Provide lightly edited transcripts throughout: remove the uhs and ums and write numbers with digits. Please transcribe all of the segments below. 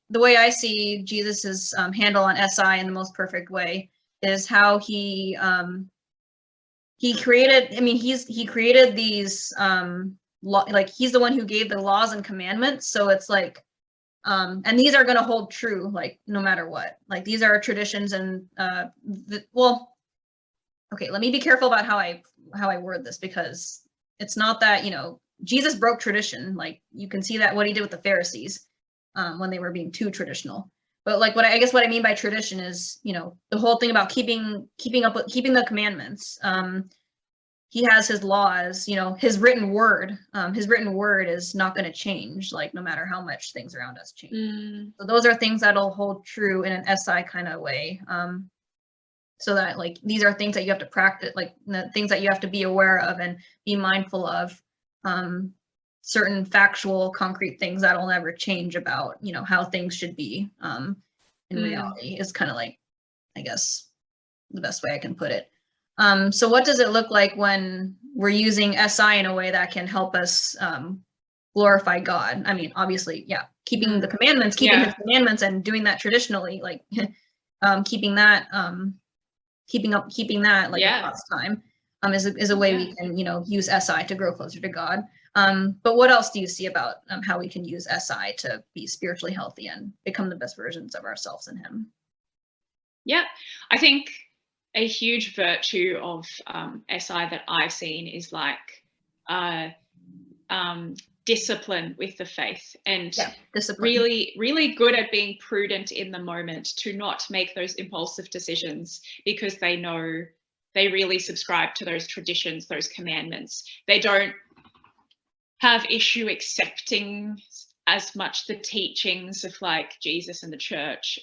the way I see Jesus's handle on SI in the most perfect way is how he created. I mean, he created these like he's the one who gave the laws and commandments. So it's like, and these are going to hold true, like no matter what. Like these are traditions, and okay, let me be careful about how I word this, because it's not that, Jesus broke tradition. Like you can see that what he did with the Pharisees when they were being too traditional. But like what I mean by tradition is, the whole thing about keeping the commandments. He has his laws, his written word. His written word is not going to change, like no matter how much things around us change. So those are things that'll hold true in an SI kind of way. So that like these are things that you have to practice, like the things that you have to be aware of and be mindful of. Certain factual, concrete things that'll never change about, how things should be in reality is kind of like, I guess, the best way I can put it. So what does it look like when we're using SI in a way that can help us glorify God? I mean, obviously, yeah, keeping the commandments, his commandments and doing that traditionally, like keeping that like God's time is a way we can, use SI to grow closer to God. But what else do you see about how we can use SI to be spiritually healthy and become the best versions of ourselves in him? Yeah, I think a huge virtue of SI that I've seen is like discipline with the faith, and really, really good at being prudent in the moment to not make those impulsive decisions, because they know they really subscribe to those traditions, those commandments. They don't have issue accepting as much the teachings of like Jesus and the church,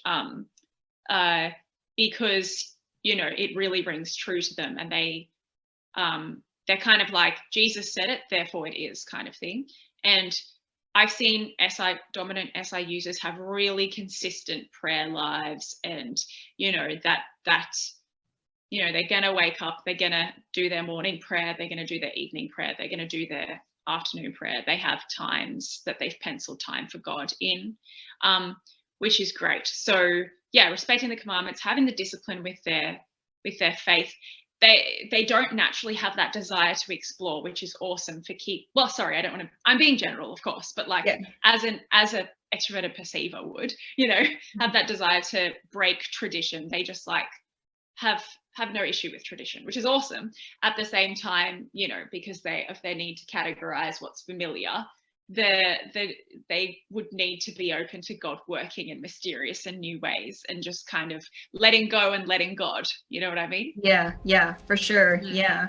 because it really rings true to them, and they're kind of like, Jesus said it, therefore it is, kind of thing. And I've seen dominant SI users have really consistent prayer lives, and that they're gonna wake up, they're gonna do their morning prayer, they're gonna do their evening prayer, they're gonna do their afternoon prayer. They have times that they've penciled time for God in, which is great. So yeah, respecting the commandments, having the discipline with their faith. They don't naturally have that desire to explore, which is awesome for I'm being general, of course, but like as an extroverted perceiver would, have that desire to break tradition. They just like have no issue with tradition, which is awesome. At the same time, because of their need to categorize what's familiar, they would need to be open to God working in mysterious and new ways, and just kind of letting go and letting God, you know what I mean? Yeah, for sure. Yeah.